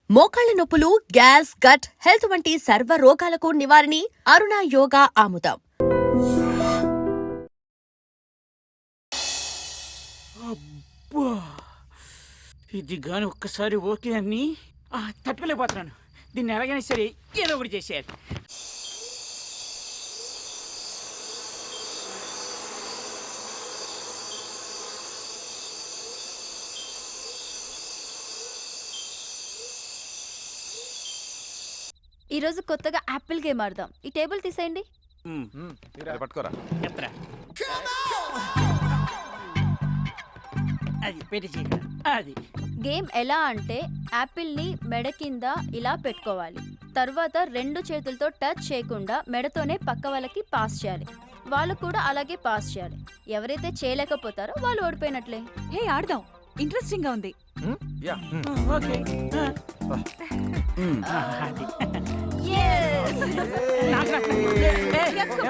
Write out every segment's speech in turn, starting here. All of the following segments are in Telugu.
మోకాళ్ల నొప్పులు, గ్యాస్, గట్ హెల్త్ వంటి సర్వ రోగాలకు నివారణి అరుణ యోగా ఆముదం. అబ్బా, ఇది గాని ఒక్కసారి ఓకే అని తట్టుకోలేకపోతున్నాను. దీన్ని ఎలాగైనా సరే ఏదో ఒకటి చేసేయాలి. ఈరోజు కొత్తగా యాపిల్ గేమ్ ఆడదాం. ఈ టేబుల్ తీసేయండి. పట్టుకోరా. ఎత్తరా. అది పెట్టి చేయగల. అది గేమ్ ఎలా అంటే యాపిల్ ని మెడ కింద ఇలా పెట్టుకోవాలి. తర్వాత రెండు చేతులతో టచ్ చేయకుండా మెడతోనే పక్క వాళ్ళకి పాస్ చేయాలి. వాళ్ళు కూడా అలాగే పాస్ చేయాలి. ఎవరైతే చేయలేకపోతారో వాళ్ళు ఓడిపోయినట్లే. హే, ఆడదాం. ఇంట్రెస్టింగ్ గా ఉంది. ఓకే.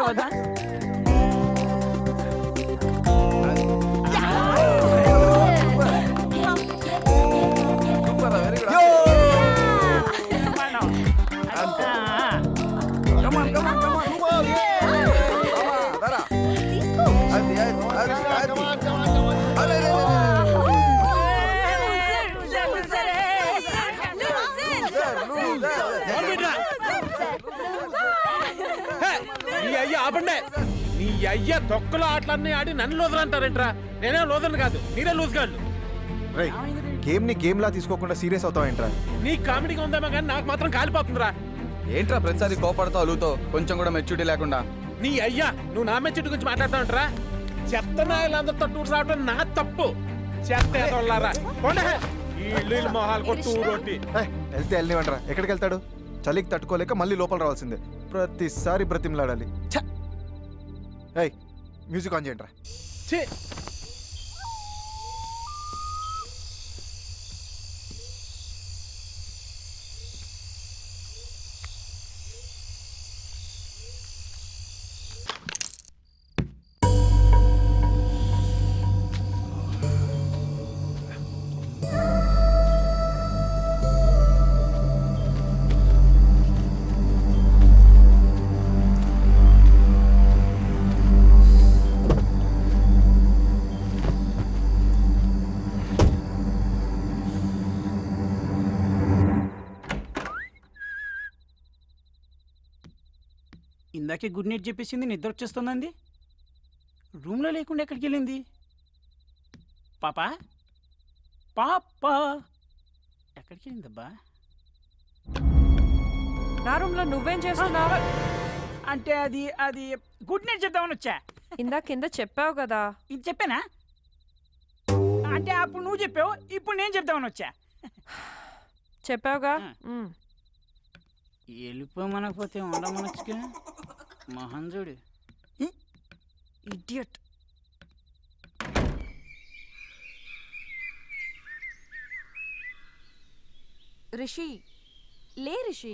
వద్దా. నీ అయ్య తొక్కలో ఆటలన్నీ ఆడి నన్ను లోదరంటారేంట్రా? నేనే లోదరను కాదు, మీరే లూజ్గాళ్ళు. గేమ్ ని గేమ్ లా తీసుకోకుండా సీరియస్ అవుతావేంట్రా? నీ కామెడీగా ఉందేమో కానీ నాకు మాత్రం కాలిపోతుందిరా. ఏంట్రా ప్రతిసారి కోపడతావు అలుగుతో, కొంచెం కూడా మెచ్యూరిటీ లేకుండా? నీ అయ్యా, నువ్వు నా మెచ్యూరిటీ గురించి మాట్లాడతావంటరా? చెత్త నాయలందరితో టూర్ రావడం నా తప్పు. చెత్త ఏదోళ్ళారా ఈ ఇల్లు మొహాలు కొట్టు ఊరొట్టి. వెళ్తే వెళ్ళనివ్వండిరా. ఎక్కడికి వెళ్తాడు? చలికి తట్టుకోలేక మళ్ళీ లోపల రావాల్సిందే. ప్రతిసారి బ్రతిమలాడాలి. మ్యూజిక్ ఆన్ చేయండి రా. ఇందాకే గుడ్ నైట్ చెప్పేసింది, నిద్ర వచ్చేస్తుందండి. రూమ్లో లేకుండా ఎక్కడికి వెళ్ళింది? పాపా పాపా ఎక్కడికి వెళ్ళిందబ్బా? నా రూమ్ లో నువ్వేం చేస్తున్నావు? అంటే అది అది గుడ్ నైట్ చెప్దామని వచ్చా. ఇందా కింద చెప్పావు కదా. ఇది చెప్పానా? అంటే అప్పుడు నువ్వు చెప్పావు, ఇప్పుడు నేను చెప్దామని వచ్చా. చెప్పావుగా. వెళ్ళిపోమనకపోతే ఉండమనొచ్చుగా. మహంజుడు ఇడియట్. రిషి లే, రిషి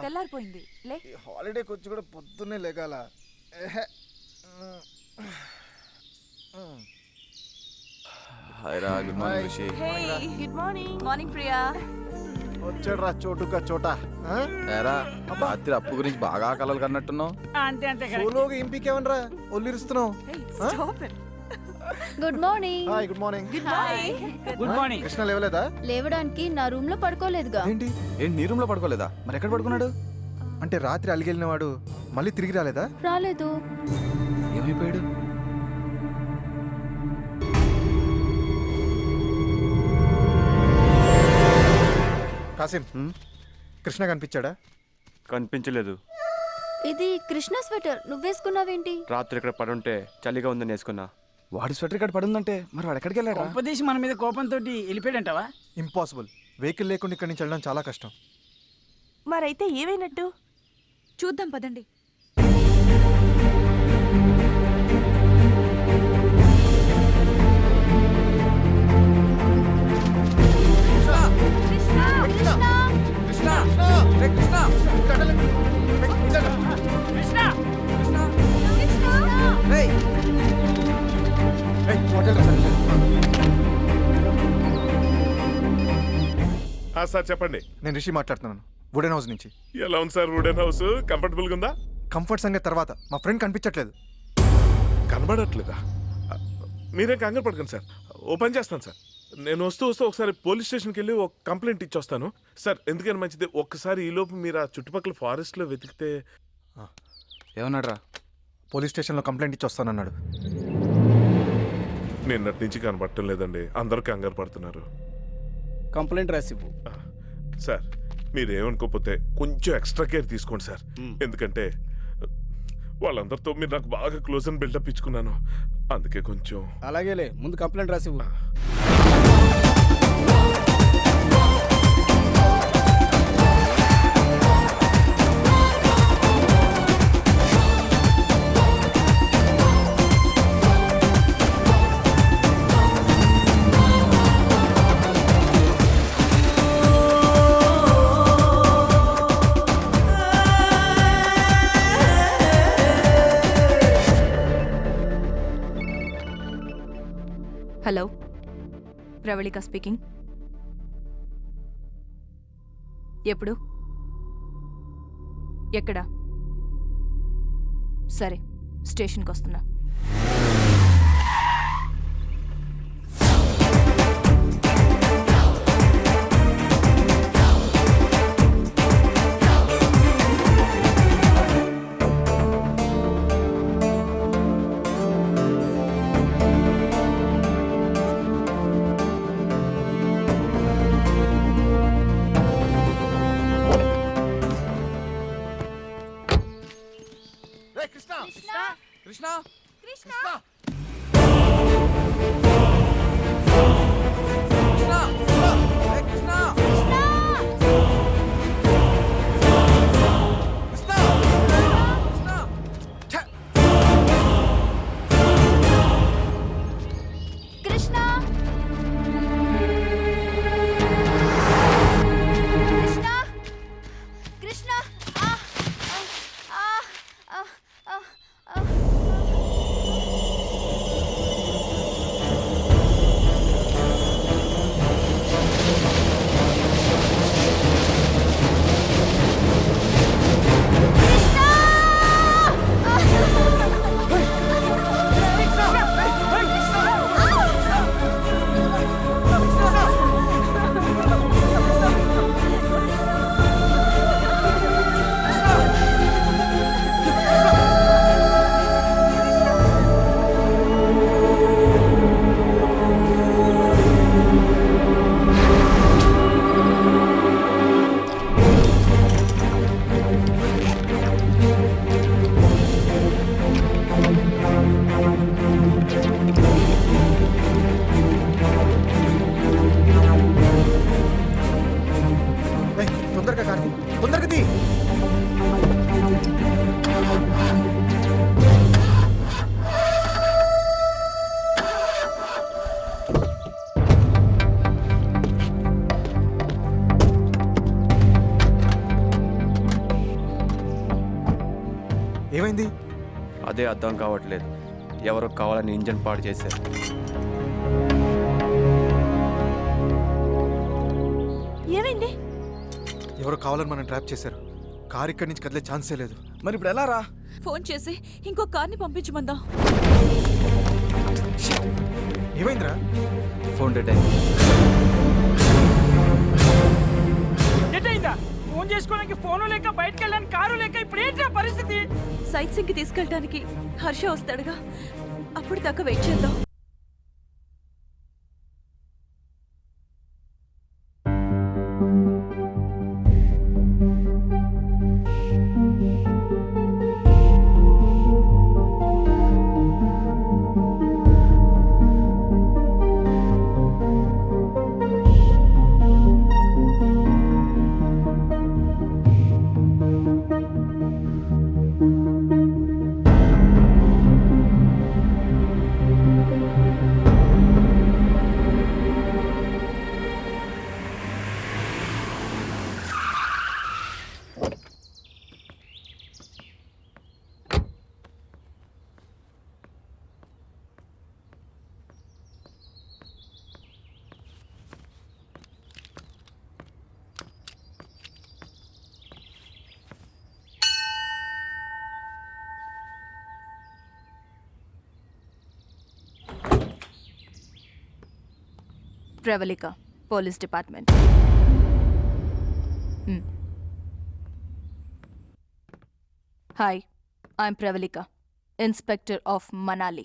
తెల్లారిపోయింది. లే. హాలిడేకి వచ్చి కూడా పొద్దున్నే లేగాల. Good morning Rishi. Good morning. Morning Priya. వచ్చాడు రా చోటుగా చోట. ఏరా రాత్రి అప్పు గురించి బాగా కలలు కన్నట్టున్నావు. అంతే అంతే. సోలోగా ఇంపికేమనరా ఒల్లిరుస్తున్నావు? Good morning. Hi, good morning. Good morning. Krishna లేవలేదా? లేవడానికి నా రూమ్ లో పడుకోలేదుగా. ఏంటి నీ రూమ్ లో పడుకోలేదా? మరి ఎక్కడ పడుకున్నాడు? అంటే రాత్రి అలిగెళ్ళిన వాడు మళ్ళీ తిరిగి రాలేదా? రాలేదు. ఏమైపోయాడు? కాసిం, కృష్ణ కనిపించాడా? కనిపించలేదు. ఇది కృష్ణ స్వెటర్ నువ్వేసుకున్నావేంటి? రాత్రి ఇక్కడ పడుంటే చలిగా ఉందని వేసుకున్నా. వాడి స్వెటర్ ఇక్కడ పడుందంటే మరి వాడు ఎక్కడికి వెళ్ళాడు? ఉపదేశి మన మీద కోపంతో వెళ్ళిపోయాడంటావా? ఇంపాసిబుల్. వెహికల్ లేకుండా ఇక్కడి నుంచి వెళ్ళడం చాలా కష్టం. మరైతే ఏమైనట్టు చూద్దాం పదండి. సార్ చెప్పండి. నేను రిషి మాట్లాడుతున్నాను, వుడెన్ హౌస్ నుంచి. ఎలా ఉంది సార్ వుడెన్ హౌస్? కంఫర్టబుల్గా ఉందా? కంఫర్ట్ సంగతి తర్వాత, మా ఫ్రెండ్ కనిపించట్లేదు. కనబడట్లేదా? మీరేం కంగారు పడకండి సార్, ఓ పని చేస్తాను సార్. నేను వస్తూ ఒకసారి పోలీస్ స్టేషన్కి వెళ్ళి ఒక కంప్లైంట్ ఇచ్చొస్తాను సార్. ఎందుకని మంచిది, ఒక్కసారి ఈలోపు మీరు ఆ చుట్టుపక్కల ఫారెస్ట్లో వెతికితే. ఏమన్నాడు రా? పోలీస్ స్టేషన్లో కంప్లైంట్ ఇచ్చి వస్తానన్నాడు. నిన్నటి నుంచి కనబడటం లేదండి, అందరూ కంగారు పడుతున్నారు. కంప్లైంట్ రాసివ్వు. సార్ మీరేమనుకోకపోతే కొంచెం ఎక్స్ట్రా కేర్ తీసుకోండి సార్. ఎందుకంటే వాళ్ళందరితో మీరు నాకు బాగా క్లోజ్ అని బిల్డప్ ఇచ్చుకున్నాను, అందుకే కొంచెం. అలాగేలే, ముందు కంప్లైంట్ రాసివ్వు. Hello, Pravalika speaking. ఎప్పుడు? ఎక్కడ? సరే, స్టేషన్కి వస్తున్నా. కృష్ణ కృష్ణ కృష్ణ తొందరగా కానీ, తొందరగా తీ. ఏమైంది? అదే అర్థం కావట్లేదు. ఎవరో కావాలని ఇంజన్ పాడు చేశారు. ఏమైంది? ఎవరో కావాలని మనం ట్రాప్ చేశారు. కార్ ఇక్కడి నుంచి కదిలే ఛాన్సే లేదు. మరి ఇప్పుడు ఎలా రా? ఫోన్ చేసి ఇంకో కార్ని పంపించమందా? ఏమైందిరా? ఫోన్ డేట్ అయింది. డెడ్ అయిందా? ఫోన్ చేసుకోవడానికి ఫోను లేక, బయటకు వెళ్ళడానికి కారు లేక, ఇప్పుడు ఏంటి పరిస్థితి? సైట్ సింగ్కి తీసుకెళ్ళడానికి హర్ష వస్తాడుగా, అప్పుడు దాకా వెయిట్ చేద్దాం. Pravalika, police department. Hi, I'm Pravalika, inspector of Manali.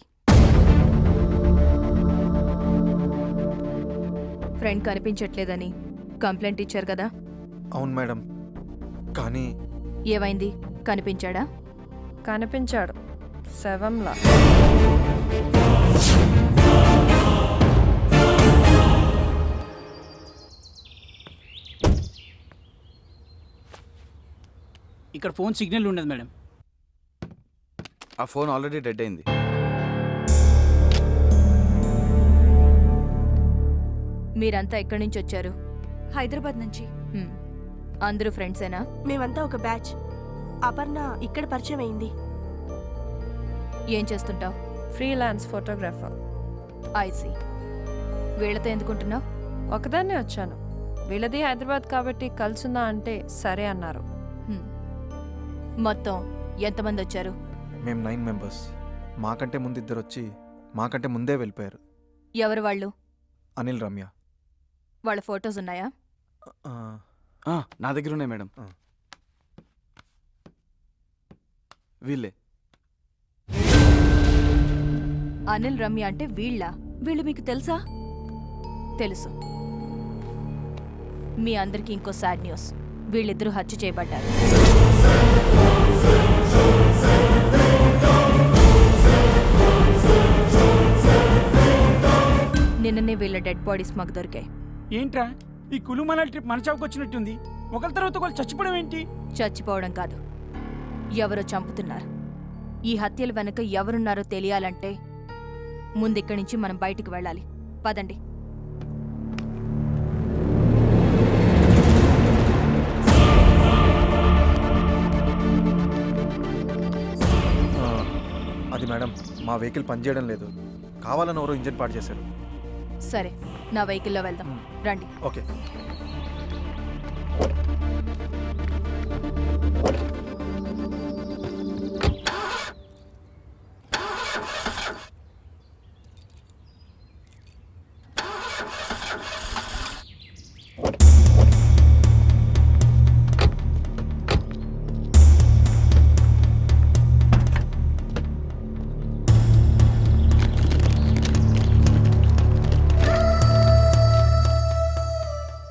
Friend కనిపించట్లేదని కంప్లైంట్ ఇచ్చారు కదా? అవును మేడం, కానీ ఏమైంది? కనిపించాడా? కనిపించాడు శవంలా. ఇక్కడ ఫోన్ సిగ్నల్ ఉండదు మేడం. ఆ ఫోన్ ఆల్రెడీ డెడ్ అయింది. మీరంతా ఎక్కడి నుంచి వచ్చారు? హైదరాబాద్ నుంచి. అందరూ ఫ్రెండ్సేనా? మేమంతా ఒక బ్యాచ్. అపర్ణ ఇక్కడ పరిచయం అయింది. ఏం చేస్తుంటావు? Freelance photographer. ఐసీ. వీళ్ళతో ఎందుకుంటున్నావు? ఒకదాన్నే వచ్చాను. వీళ్ళది హైదరాబాద్ కాబట్టి కలుసుందా అంటే సరే అన్నారు. మొత్తం ఎంతమంది వచ్చారు? మేము 9 మెంబర్స్. మాకంటే ముందు ఇద్దరు వచ్చి మాకంటే ముందే వెళ్ళిపోయారు. ఎవరు వాళ్ళు? అనిల్, రమ్య. వాళ్ళ ఫొటోస్ ఉన్నాయా? నా దగ్గర ఉన్నాయి మేడం. వీళ్ళే. అనిల్, రమ్య అంటే వీళ్ళ? వీళ్ళు మీకు తెలుసా? తెలుసు. మీ అందరికీ ఇంకో సాడ్ న్యూస్. వీళ్ళిద్దరూ హత్య చేయబడ్డారు. నిన్ననే వీళ్ళ డెడ్ బాడీస్ మాకు దొరికాయి. ఏంట్రా ఈ కులు మనాలి ట్రిప్ మన చావుకు వచ్చినట్టుంది. ఒకరి తర్వాత ఒకరు చచ్చిపోవడం ఏంటి? చచ్చిపోవడం కాదు, ఎవరో చంపుతున్నారు. ఈ హత్యల వెనక ఎవరున్నారో తెలియాలంటే ముందిక్కడి నుంచి మనం బయటికి వెళ్ళాలి. పదండి. అది మేడం, మా వెహికల్ పనిచేయడం లేదు. కావాలని ఎవరో ఇంజిన్ పాడు చేశారు. సరే, నా వెహికల్లో వెళ్దాం. రండి. ఓకే.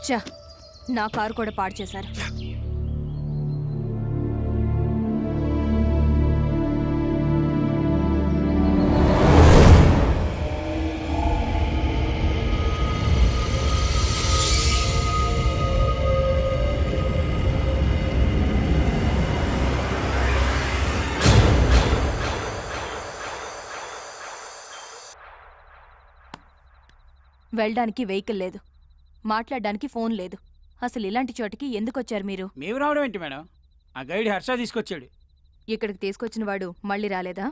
చా, నా కారు కూడా పాడు చేశారు. వెళ్ళడానికి వెహికల్ లేదు, మాట్లాడడానికి ఫోన్ లేదు. అసలు ఇలాంటి చోటికి ఎందుకొచ్చారు మీరు? మేము రావడం ఏంటి మేడం? ఆ గైడ్ హర్ష తీసుకొచ్చాడు. ఇక్కడికి తీసుకొచ్చిన వాడు మళ్ళీ రాలేదా?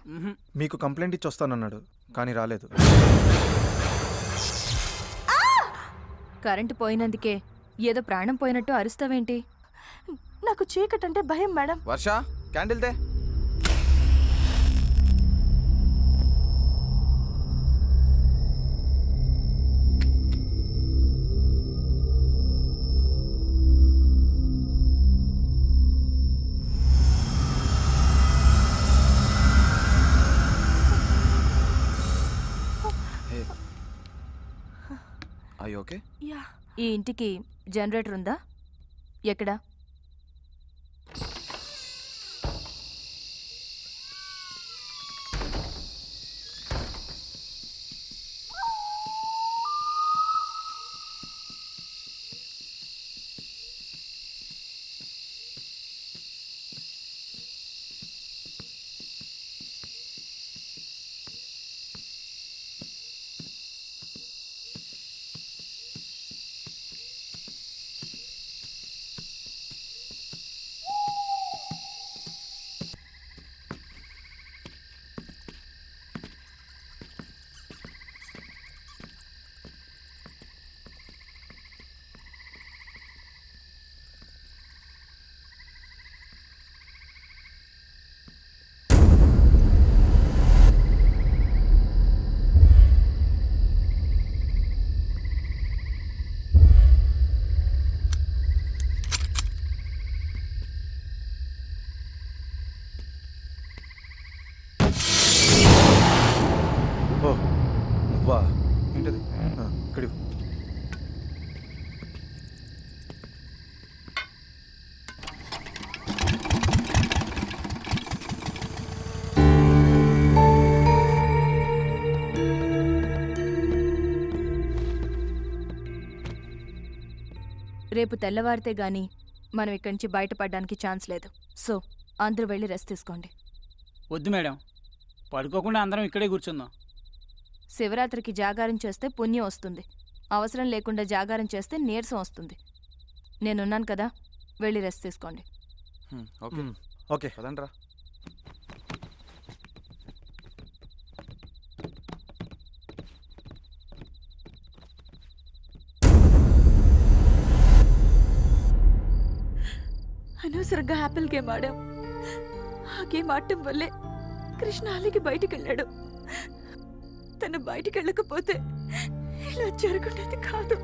మీకు కంప్లైంట్ ఇచ్చి వస్తానన్నాడు, కానీ రాలేదు. కరెంటు పోయినందుకే ఏదో ప్రాణం పోయినట్టు అరుస్తావేంటి? నాకు చీకటంటే భయం మేడం. వర్ష, క్యాండిల్ తే. ఓకే. ఈ ఇంటికి జనరేటర్ ఉందా? ఎక్కడా? రేపు తెల్లవారితే గాని మనం ఇక్కడి నుంచి బయటపడడానికి ఛాన్స్ లేదు. సో అందరూ వెళ్ళి రెస్ట్ తీసుకోండి. వద్దు మేడం, పడుకోకుండా అందరం ఇక్కడే కూర్చుందాం. శివరాత్రికి జాగారం చేస్తే పుణ్యం వస్తుంది. అవసరం లేకుండా జాగారం చేస్తే నీరసం వస్తుంది. నేనున్నాను కదా, వెళ్ళి రెస్ట్ తీసుకోండి. ఓకే ఓకే పదండ్రా. అనవసరంగా యాపిల్ గేమ్ ఆడాం. ఆ గేమ్ ఆడటం వల్లే కృష్ణ అలిగి బయటికి వెళ్ళాడు. తను బయటికి వెళ్ళకపోతే ఇలా జరుగుండేది కాదు.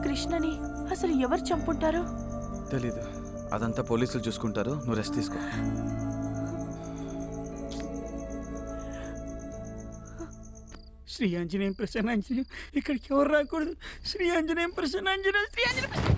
కృష్ణని అసలు ఎవరు చంపుంటారు? తెలీదు, అదంతా పోలీసులు చూసుకుంటారు. నువ్వు రెస్ట్ తీసుకో. శ్రీ ఆంజనేయం ప్రసన్నాంజనేయం, ఇక్కడికి ఎవరు రాకూడదు. Shri Anjaneyam ప్రసన్నాంజనేయం, Shri Anjaneyam.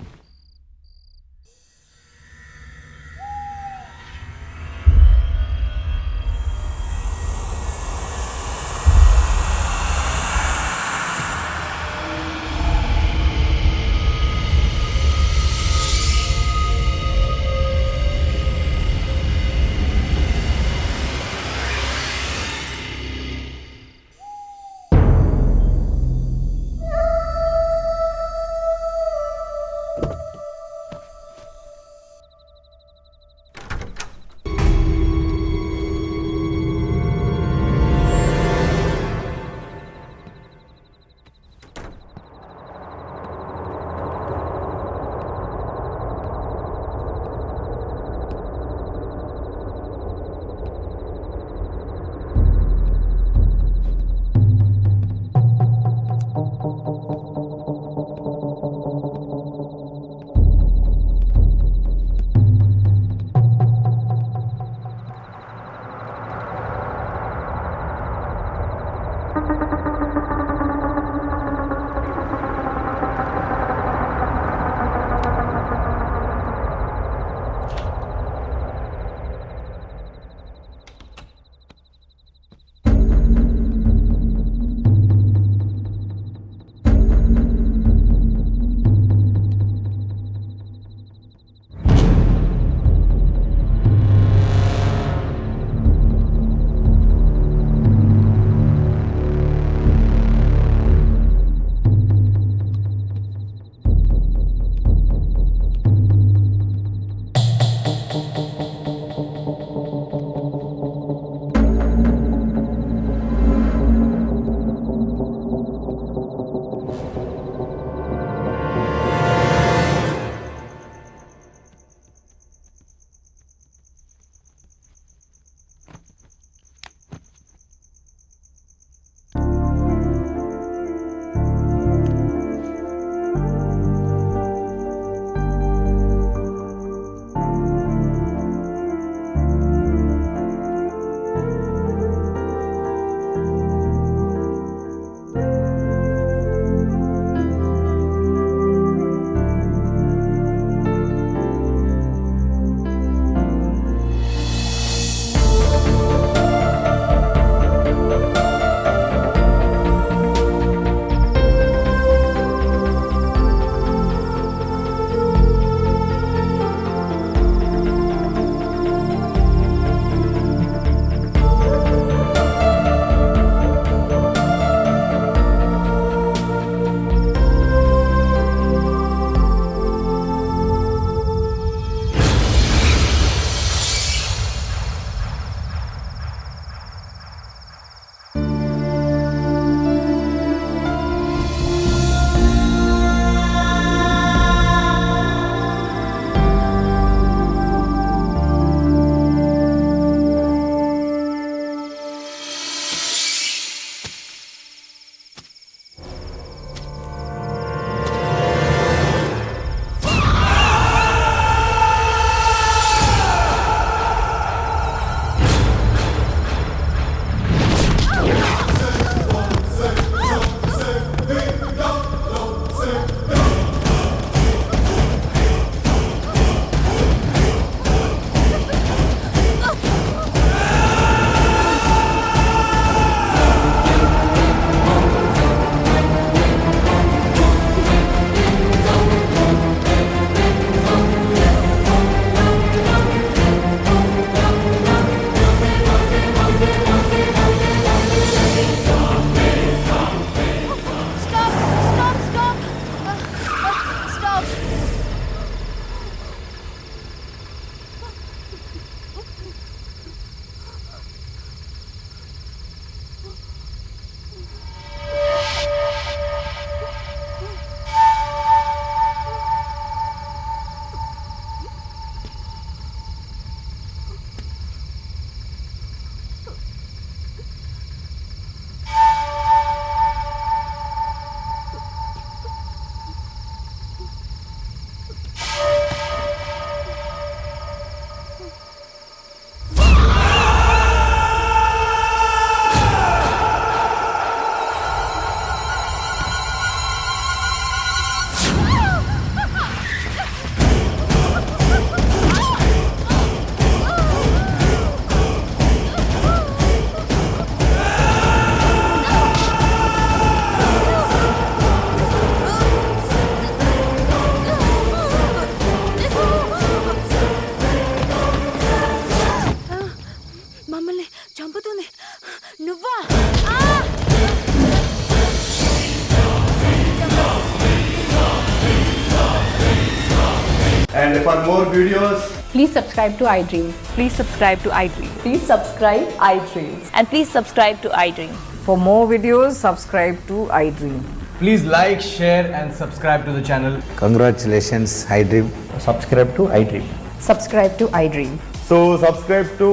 And for more videos, Please subscribe to iDream. Please subscribe to iDream. Please subscribe iDream. And please subscribe to iDream. For more videos, subscribe to iDream. please like, share, and subscribe to the channel. Congratulations I dream. Subscribe to iDream. Subscribe to iDream. So subscribe to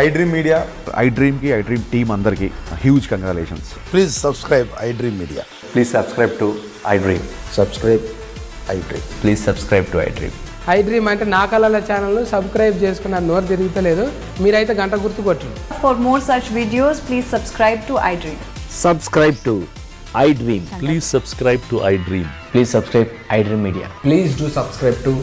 iDream Media. iDream కి iDream టీమ్ అందరికి huge congratulations. Please subscribe I dream media. Please subscribe to I dream. Subscribe I dream. Please subscribe to I dream. iDream అంటే నా కళల ఛానల్ సబ్స్క్రైబ్ చేసుకున్న నోరు తిరుగుతలేదు. మీరైతే గంట గుర్తు కొట్టండి. For more such videos, please subscribe to iDream. Subscribe to I dream. Please subscribe to I dream. Please subscribe I dream media. Please do subscribe to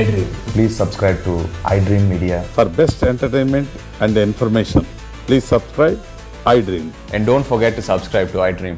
iDream. Please subscribe to iDream media. For best entertainment and information please subscribe I dream. And don't forget to subscribe to I dream.